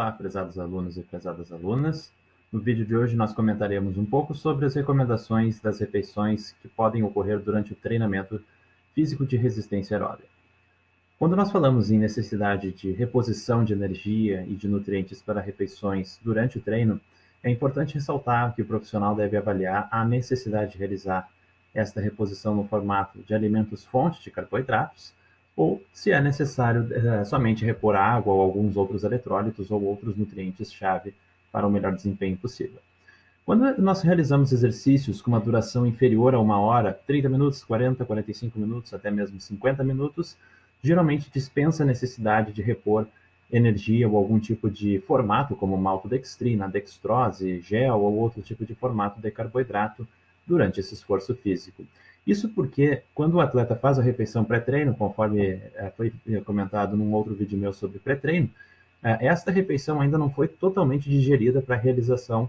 Olá, prezados alunos e prezadas alunas. No vídeo de hoje nós comentaremos um pouco sobre as recomendações das refeições que podem ocorrer durante o treinamento físico de resistência aeróbica. Quando nós falamos em necessidade de reposição de energia e de nutrientes para refeições durante o treino, é importante ressaltar que o profissional deve avaliar a necessidade de realizar esta reposição no formato de alimentos fonte de carboidratos, ou se é necessário somente repor água ou alguns outros eletrólitos ou outros nutrientes-chave para o melhor desempenho possível. Quando nós realizamos exercícios com uma duração inferior a 1 hora, 30 minutos, 40, 45 minutos, até mesmo 50 minutos, geralmente dispensa a necessidade de repor energia ou algum tipo de formato, como maltodextrina, dextrose, gel ou outro tipo de formato de carboidrato durante esse esforço físico. Isso porque, quando o atleta faz a refeição pré-treino, conforme foi comentado num outro vídeo meu sobre pré-treino, esta refeição ainda não foi totalmente digerida para a realização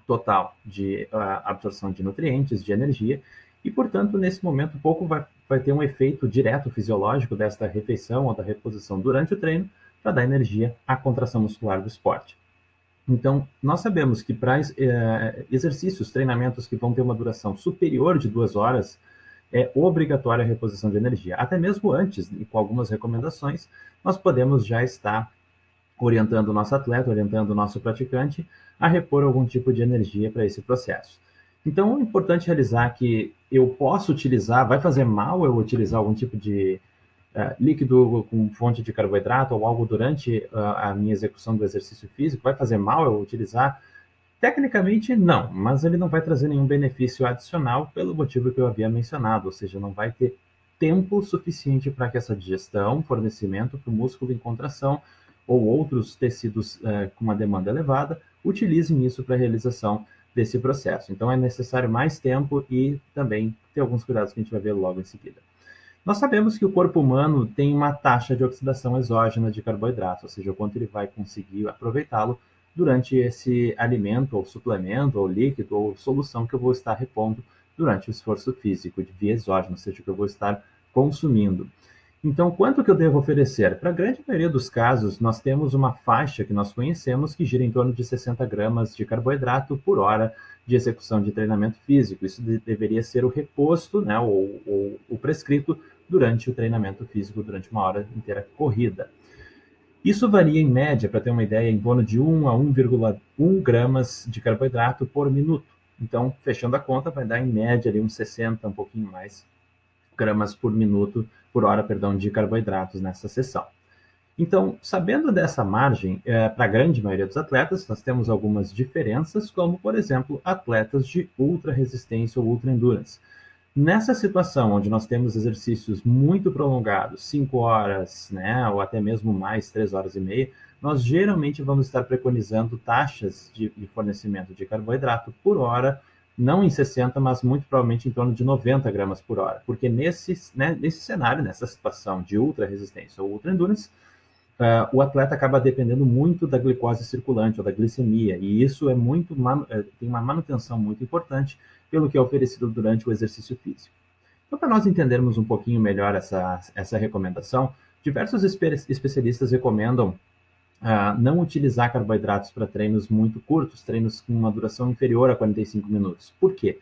total de absorção de nutrientes, de energia, e, portanto, nesse momento, pouco vai ter um efeito direto fisiológico desta refeição ou da reposição durante o treino para dar energia à contração muscular do esporte. Então, nós sabemos que para exercícios, treinamentos que vão ter uma duração superior de 2 horas, é obrigatória a reposição de energia. Até mesmo antes, e com algumas recomendações, nós podemos já estar orientando o nosso atleta, orientando o nosso praticante a repor algum tipo de energia para esse processo. Então, é importante realizar que eu posso utilizar, vai fazer mal eu utilizar algum tipo de líquido com fonte de carboidrato ou algo durante a minha execução do exercício físico, vai fazer mal eu utilizar? Tecnicamente, não, mas ele não vai trazer nenhum benefício adicional pelo motivo que eu havia mencionado, ou seja, não vai ter tempo suficiente para que essa digestão, fornecimento para o músculo em contração ou outros tecidos com uma demanda elevada, utilizem isso para a realização desse processo. Então, é necessário mais tempo e também ter alguns cuidados que a gente vai ver logo em seguida. Nós sabemos que o corpo humano tem uma taxa de oxidação exógena de carboidratos, ou seja, o quanto ele vai conseguir aproveitá-lo durante esse alimento, ou suplemento, ou líquido, ou solução que eu vou estar repondo durante o esforço físico de via exógena, ou seja, o que eu vou estar consumindo. Então, quanto que eu devo oferecer? Para a grande maioria dos casos, nós temos uma faixa que nós conhecemos que gira em torno de 60 gramas de carboidrato por hora de execução de treinamento físico. Isso deveria ser o reposto, né, ou o prescrito durante o treinamento físico, durante uma hora inteira corrida. Isso varia em média, para ter uma ideia, em torno de 1 a 1,1 gramas de carboidrato por minuto. Então, fechando a conta, vai dar em média ali uns 60, um pouquinho mais, gramas por minuto, por hora, perdão, de carboidratos nessa sessão. Então, sabendo dessa margem, para a grande maioria dos atletas, nós temos algumas diferenças, como, por exemplo, atletas de ultra resistência ou ultra endurance. Nessa situação, onde nós temos exercícios muito prolongados, 5 horas, né, ou até mesmo mais, 3 horas e meia, nós geralmente vamos estar preconizando taxas de fornecimento de carboidrato por hora, não em 60, mas muito provavelmente em torno de 90 gramas por hora, porque nesse cenário, nessa situação de ultra resistência ou ultra endurance, o atleta acaba dependendo muito da glicose circulante ou da glicemia, e isso é tem uma manutenção muito importante pelo que é oferecido durante o exercício físico. Então, para nós entendermos um pouquinho melhor essa recomendação, diversos especialistas recomendam não utilizar carboidratos para treinos muito curtos, treinos com uma duração inferior a 45 minutos. Por quê?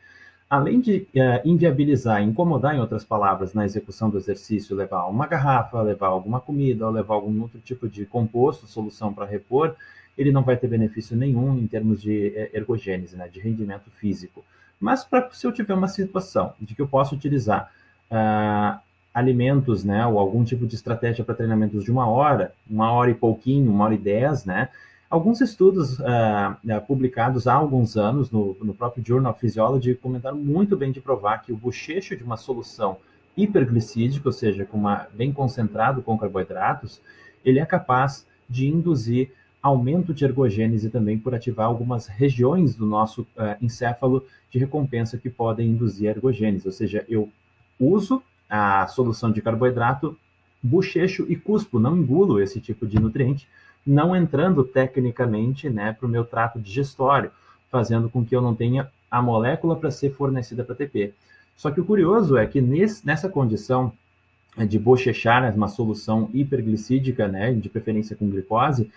Além de inviabilizar, incomodar, em outras palavras, na execução do exercício, levar uma garrafa, levar alguma comida, ou levar algum outro tipo de composto, solução para repor, ele não vai ter benefício nenhum em termos de ergogênese, né, de rendimento físico. Mas se eu tiver uma situação de que eu posso utilizar alimentos, né, ou algum tipo de estratégia para treinamentos de 1 hora e pouquinho, 1 hora e 10, né, alguns estudos publicados há alguns anos no próprio Journal of Physiology comentaram muito bem de provar que o bochecho de uma solução hiperglicídica, ou seja, bem concentrado com carboidratos, ele é capaz de induzir aumento de ergogênese também por ativar algumas regiões do nosso encéfalo de recompensa que podem induzir a ergogênese, ou seja, eu uso a solução de carboidrato, bochecho e cuspo, não engulo esse tipo de nutriente, não entrando tecnicamente, né, para o meu trato digestório, fazendo com que eu não tenha a molécula para ser fornecida para ATP. Só que o curioso é que nessa condição de bochechar uma solução hiperglicídica, né, de preferência com glicose,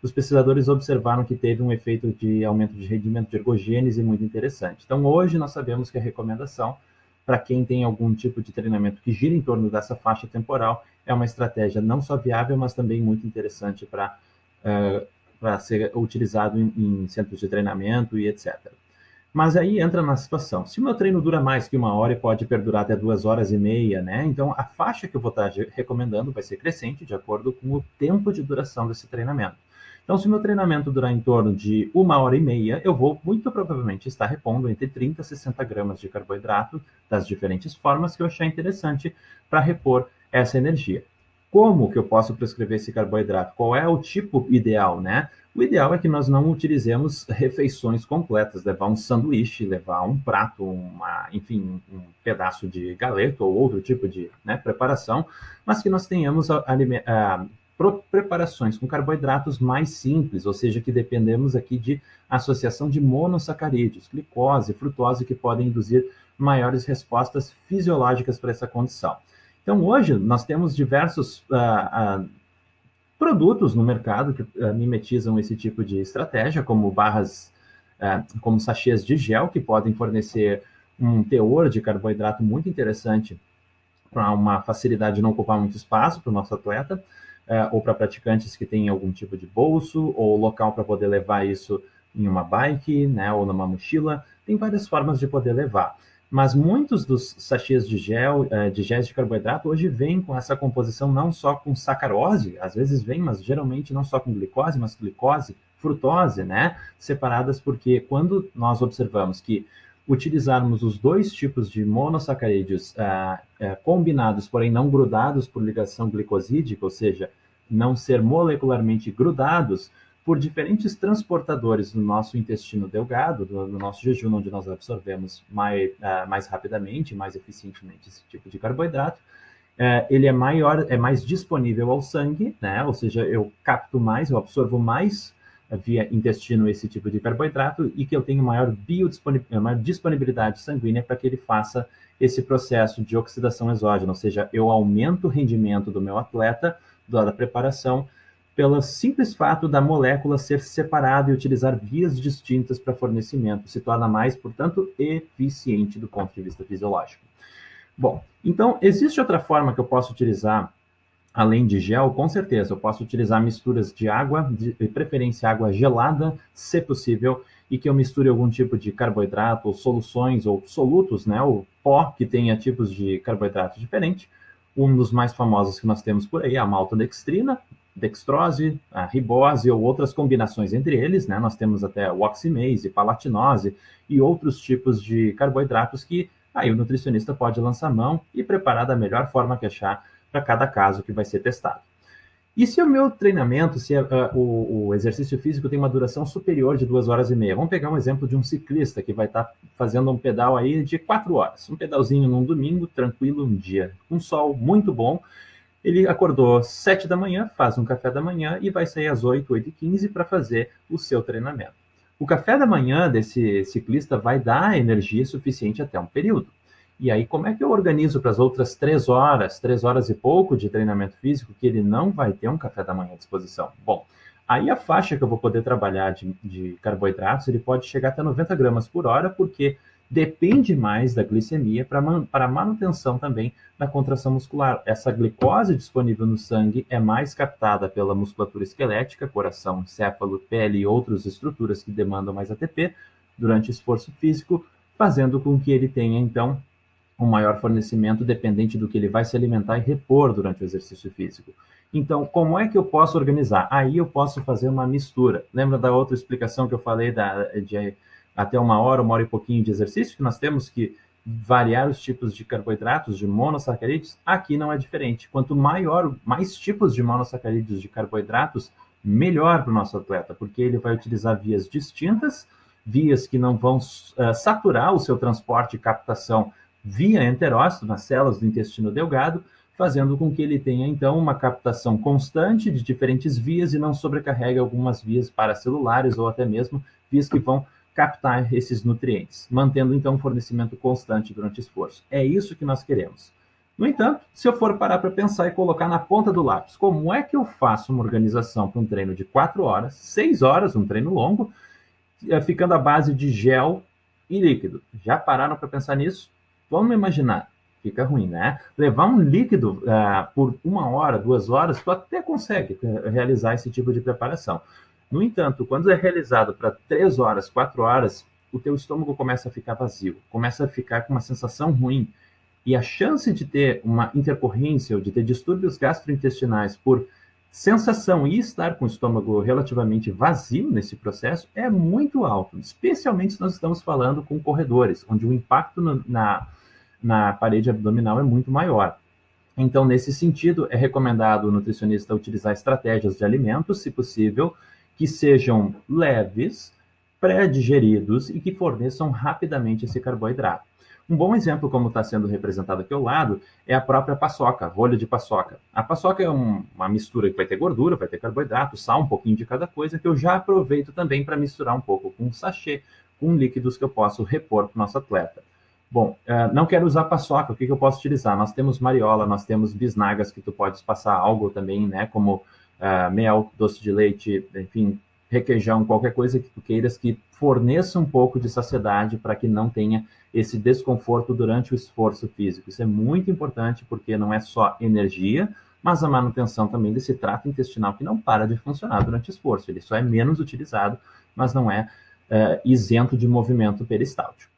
os pesquisadores observaram que teve um efeito de aumento de rendimento de ergogênese muito interessante. Então, hoje nós sabemos que a recomendação para quem tem algum tipo de treinamento que gira em torno dessa faixa temporal é uma estratégia não só viável, mas também muito interessante para ser utilizado em centros de treinamento e etc. Mas aí entra na situação, se o meu treino dura mais que 1 hora e pode perdurar até 2 horas e meia, né? Então a faixa que eu vou estar recomendando vai ser crescente de acordo com o tempo de duração desse treinamento. Então, se o meu treinamento durar em torno de 1 hora e meia, eu vou muito provavelmente estar repondo entre 30 e 60 gramas de carboidrato das diferentes formas que eu achar interessante para repor essa energia. Como que eu posso prescrever esse carboidrato? Qual é o tipo ideal, né? O ideal é que nós não utilizemos refeições completas, levar um sanduíche, levar um prato, enfim, um pedaço de galeto ou outro tipo de preparação, mas que nós tenhamos preparações com carboidratos mais simples, ou seja, que dependemos aqui de associação de monossacarídeos, glicose, frutose, que podem induzir maiores respostas fisiológicas para essa condição. Então, hoje, nós temos diversos produtos no mercado que mimetizam esse tipo de estratégia, como barras, como sachês de gel, que podem fornecer um teor de carboidrato muito interessante para uma facilidade de não ocupar muito espaço para o nosso atleta, ou para praticantes que têm algum tipo de bolso, ou local para poder levar isso em uma bike, né, ou numa mochila. Tem várias formas de poder levar. Mas muitos dos sachês de géis de carboidrato hoje vêm com essa composição não só com sacarose, às vezes vem, mas geralmente não só com glicose, mas glicose, frutose, né? Separadas, porque quando nós observamos que utilizarmos os dois tipos de monossacarídeos combinados, porém não grudados por ligação glicosídica, ou seja, não ser molecularmente grudados, por diferentes transportadores do nosso intestino delgado, do nosso jejum, onde nós absorvemos mais rapidamente, mais eficientemente esse tipo de carboidrato, ele é mais disponível ao sangue, né? Ou seja, eu capto mais, eu absorvo mais via intestino esse tipo de carboidrato e que eu tenho maior disponibilidade sanguínea para que ele faça esse processo de oxidação exógena, ou seja, eu aumento o rendimento do meu atleta, da preparação, pelo simples fato da molécula ser separada e utilizar vias distintas para fornecimento, se torna mais, portanto, eficiente do ponto de vista fisiológico. Bom, então, existe outra forma que eu posso utilizar, além de gel? Com certeza, eu posso utilizar misturas de água, de preferência água gelada, se possível, e que eu misture algum tipo de carboidrato, ou soluções, ou solutos, né, ou pó, que tenha tipos de carboidrato diferente. Um dos mais famosos que nós temos por aí é a maltodextrina, dextrose, a ribose ou outras combinações entre eles, né? Nós temos até o oximase, palatinose e outros tipos de carboidratos que aí o nutricionista pode lançar mão e preparar da melhor forma que achar para cada caso que vai ser testado. E se o meu treinamento, se o exercício físico tem uma duração superior de 2 horas e meia? Vamos pegar um exemplo de um ciclista que vai estar fazendo um pedal aí de 4 horas. Um pedalzinho num domingo, tranquilo, um dia com sol muito bom. Ele acordou às 7 da manhã, faz um café da manhã e vai sair às 8, 8h15 para fazer o seu treinamento. O café da manhã desse ciclista vai dar energia suficiente até um período. E aí, como é que eu organizo para as outras 3 horas, 3 horas e pouco de treinamento físico, que ele não vai ter um café da manhã à disposição? Bom, aí a faixa que eu vou poder trabalhar de carboidratos, ele pode chegar até 90 gramas por hora, porque depende mais da glicemia para a manutenção também da contração muscular. Essa glicose disponível no sangue é mais captada pela musculatura esquelética, coração, encéfalo, pele e outras estruturas que demandam mais ATP durante o esforço físico, fazendo com que ele tenha, então, um maior fornecimento dependente do que ele vai se alimentar e repor durante o exercício físico. Então, como é que eu posso organizar? Aí eu posso fazer uma mistura. Lembra da outra explicação que eu falei de até 1 hora e pouquinho de exercício, que nós temos que variar os tipos de carboidratos, de monossacarídeos? Aqui não é diferente. Quanto mais tipos de monossacarídeos de carboidratos, melhor para o nosso atleta, porque ele vai utilizar vias distintas, vias que não vão saturar o seu transporte e captação via enterócito, nas células do intestino delgado, fazendo com que ele tenha, então, uma captação constante de diferentes vias e não sobrecarregue algumas vias paracelulares ou até mesmo vias que vão captar esses nutrientes, mantendo, então, um fornecimento constante durante o esforço. É isso que nós queremos. No entanto, se eu for parar para pensar e colocar na ponta do lápis, como é que eu faço uma organização para um treino de 4 horas, 6 horas, um treino longo, ficando à base de gel e líquido? Já pararam para pensar nisso? Vamos imaginar. Fica ruim, né? Levar um líquido por 1 hora, 2 horas, tu até consegue realizar esse tipo de preparação. No entanto, quando é realizado para 3 horas, 4 horas, o teu estômago começa a ficar vazio, começa a ficar com uma sensação ruim. E a chance de ter uma intercorrência ou de ter distúrbios gastrointestinais por sensação e estar com o estômago relativamente vazio nesse processo é muito alto, especialmente se nós estamos falando com corredores, onde o impacto na parede abdominal é muito maior. Então, nesse sentido, é recomendado o nutricionista utilizar estratégias de alimentos, se possível, que sejam leves, pré-digeridos e que forneçam rapidamente esse carboidrato. Um bom exemplo, como está sendo representado aqui ao lado, é a própria paçoca, rolho de paçoca. A paçoca é uma mistura que vai ter gordura, vai ter carboidrato, sal, um pouquinho de cada coisa, que eu já aproveito também para misturar um pouco com sachê, com líquidos que eu posso repor para o nosso atleta. Bom, não quero usar paçoca, o que eu posso utilizar? Nós temos mariola, nós temos bisnagas que tu podes passar algo também, né, como mel, doce de leite, enfim, requeijão, qualquer coisa que tu queiras que forneça um pouco de saciedade para que não tenha esse desconforto durante o esforço físico. Isso é muito importante porque não é só energia, mas a manutenção também desse trato intestinal que não para de funcionar durante o esforço. Ele só é menos utilizado, mas não é isento de movimento peristáltico.